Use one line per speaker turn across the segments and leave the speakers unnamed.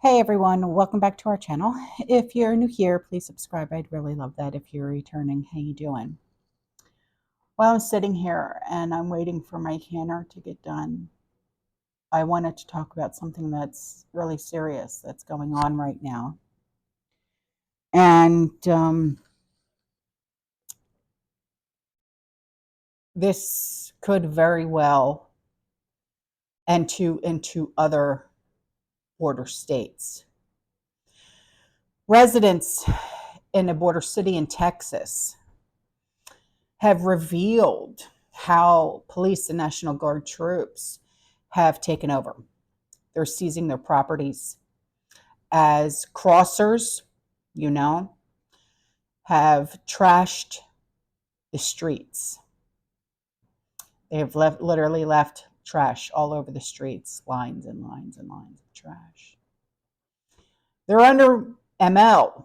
Hey everyone, welcome back to our channel. If you're new here, please subscribe. I'd really love that. If you're returning, how you doing? Well, I'm sitting here and I'm waiting for my canner to get done. I wanted to talk about something that's really serious that's going on right now. And this could very well enter into other border states. Residents in a border city in Texas have revealed how police and National Guard troops have taken over. They're seizing their properties as crossers, have trashed the streets. They have literally left trash all over the streets, lines and lines and lines of trash. They're under ML,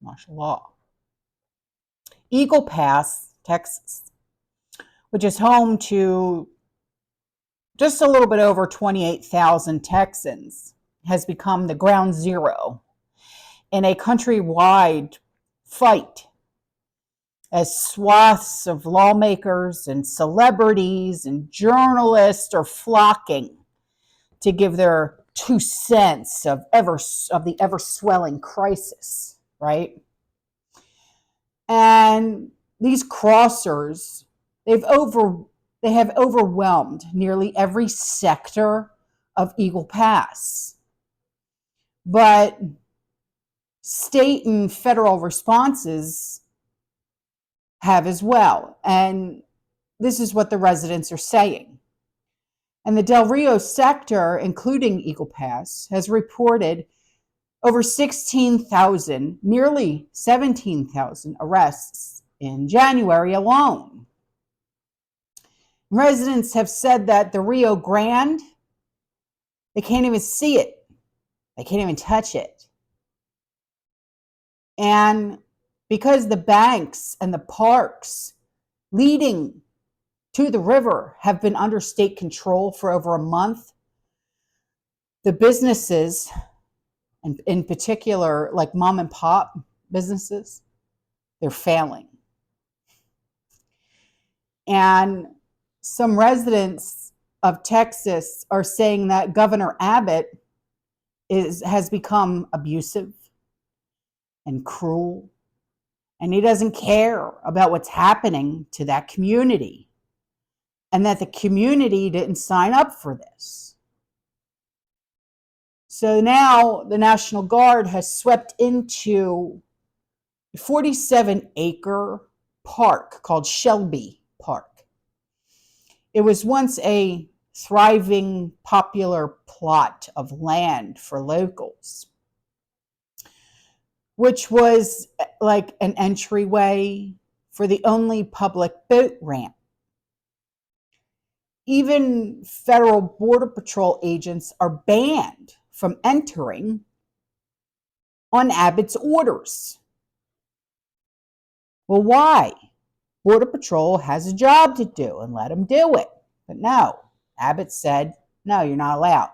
martial law. Eagle Pass, Texas, which is home to just a little bit over 28,000 Texans, has become the ground zero in a countrywide fight as swaths of lawmakers and celebrities and journalists are flocking to give their 2 cents of the ever-swelling crisis, right? And these crossers, they have overwhelmed nearly every sector of Eagle Pass. But state and federal responses have as well. And this is what the residents are saying. And the Del Rio sector, including Eagle Pass, has reported over 16,000, nearly 17,000 arrests in January alone. Residents have said that the Rio Grande, they can't even see it. They can't even touch it. And because the banks and the parks leading to the river have been under state control for over a month, the businesses, and in particular, like mom and pop businesses, they're failing. And some residents of Texas are saying that Governor Abbott has become abusive and cruel, and he doesn't care about what's happening to that community, and that the community didn't sign up for this. So now the National Guard has swept into a 47-acre park called Shelby Park. It was once a thriving, popular plot of land for locals, which was like an entryway for the only public boat ramp. Even federal Border Patrol agents are banned from entering on Abbott's orders. Well, why? Border Patrol has a job to do and let them do it. But no, Abbott said, no, you're not allowed.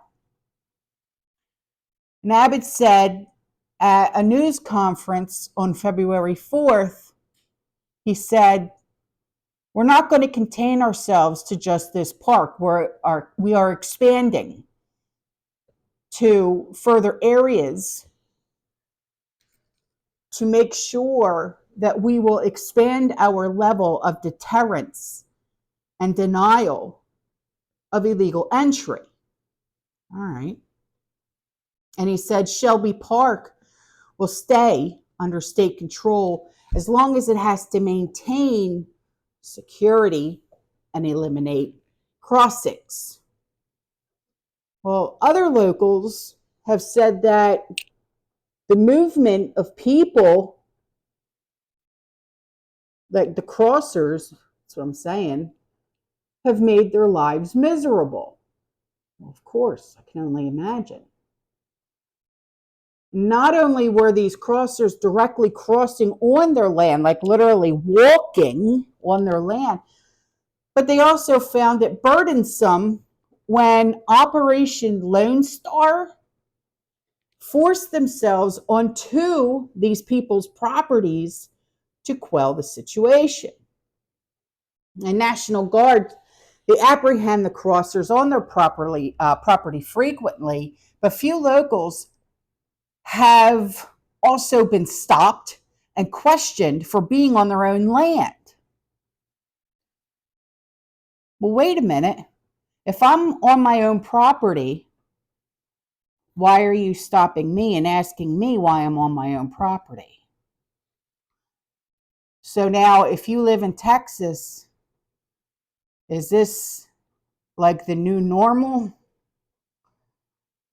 And Abbott said at a news conference on February 4th, he said, we're not going to contain ourselves to just this park. We are expanding to further areas to make sure that we will expand our level of deterrence and denial of illegal entry. All right. And he said Shelby Park will stay under state control as long as it has to maintain security and eliminate crossings. Well, other locals have said that the movement of people, like the crossers, that's what I'm saying, have made their lives miserable. Well, of course, I can only imagine. Not only were these crossers directly crossing on their land, like literally walking on their land, but they also found it burdensome when Operation Lone Star force themselves onto these people's properties to quell the situation. And National Guard, they apprehend the crossers on their property frequently, but few locals have also been stopped and questioned for being on their own land. Well, wait a minute. If I'm on my own property, why are you stopping me and asking me why I'm on my own property? So now, if you live in Texas, is this like the new normal?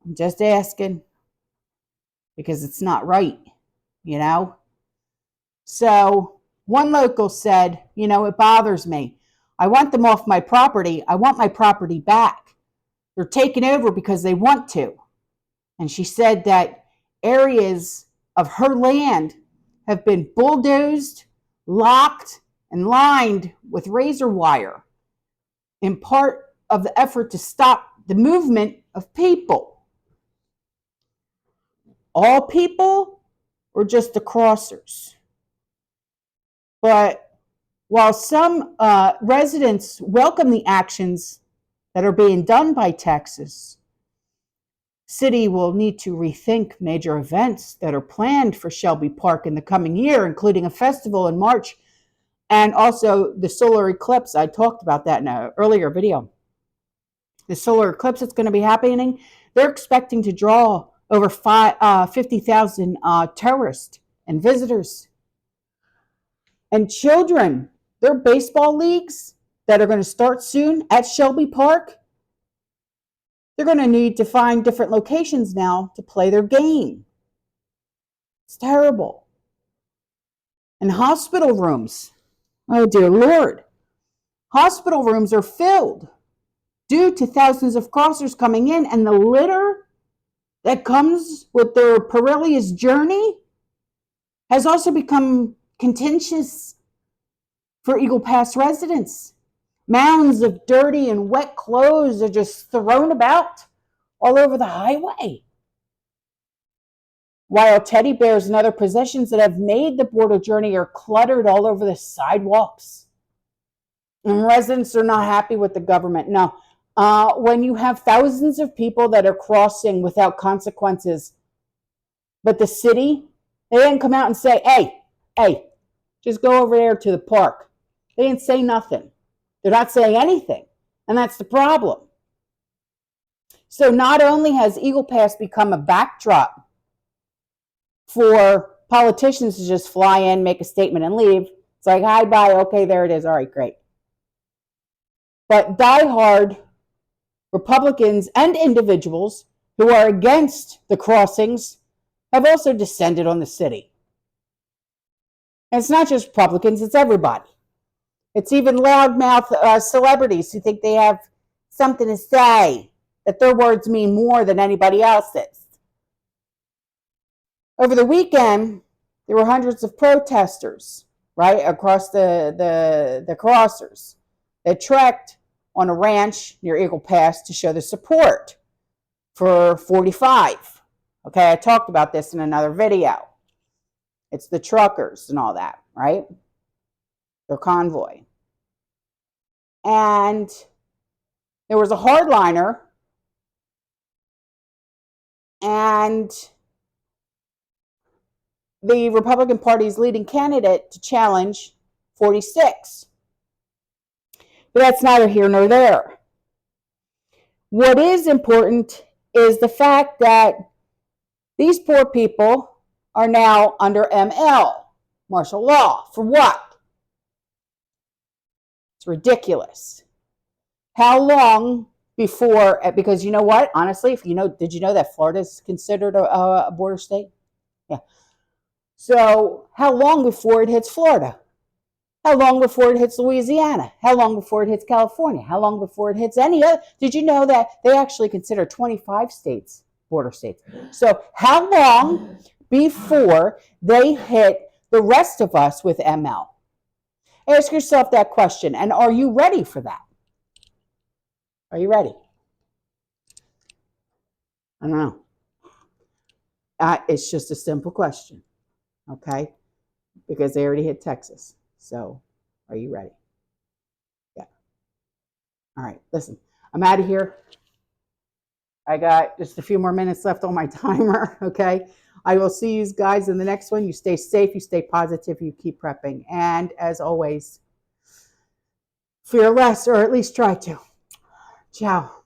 I'm just asking, because it's not right, you know? So one local said, it bothers me. I want them off my property. I want my property back. They're taking over because they want to. And she said that areas of her land have been bulldozed, locked, and lined with razor wire in part of the effort to stop the movement of people. All people or just the crossers? But while some residents welcome the actions that are being done by Texas, city will need to rethink major events that are planned for Shelby Park in the coming year, including a festival in March and also the solar eclipse. I talked about that in an earlier video. The solar eclipse that's going to be happening, they're expecting to draw over 50,000 tourists and visitors. And children, their baseball leagues that are going to start soon at Shelby Park, they're going to need to find different locations now to play their game. It's terrible. And hospital rooms, oh dear Lord, hospital rooms are filled due to thousands of crossers coming in, and the litter that comes with their perilous journey has also become contentious for Eagle Pass residents. Mounds of dirty and wet clothes are just thrown about all over the highway, while teddy bears and other possessions that have made the border journey are cluttered all over the sidewalks. And residents are not happy with the government. No, when you have thousands of people that are crossing without consequences, but the city, they didn't come out and say, hey, just go over there to the park. They didn't say nothing. They're not saying anything, and that's the problem. So not only has Eagle Pass become a backdrop for politicians to just fly in, make a statement, and leave. It's like, hi, bye, okay, there it is. All right, great. But diehard Republicans and individuals who are against the crossings have also descended on the city. And it's not just Republicans, it's everybody. It's even loudmouth celebrities who think they have something to say, that their words mean more than anybody else's. Over the weekend, there were hundreds of protesters, right, across the crossers that trekked on a ranch near Eagle Pass to show their support for 45. Okay, I talked about this in another video. It's the truckers and all that, right? Their convoy. And there was a hardliner, and the Republican Party's leading candidate to challenge 46. But that's neither here nor there. What is important is the fact that these poor people are now under ML, martial law. For what? It's ridiculous. How long before, because you know what, honestly, did you know that Florida is considered a border state? Yeah. So how long before it hits Florida? How long before it hits Louisiana? How long before it hits California? How long before it hits any other? Did you know that they actually consider 25 states border states? So how long before they hit the rest of us with ML? Ask yourself that question, and are you ready for that? Are you ready? I don't know. It's just a simple question, okay? Because they already hit Texas. So, are you ready? Yeah. All right. Listen, I'm out of here. I got just a few more minutes left on my timer, okay? I will see you guys in the next one. You stay safe, you stay positive, you keep prepping. And as always, fear less, or at least try to. Ciao.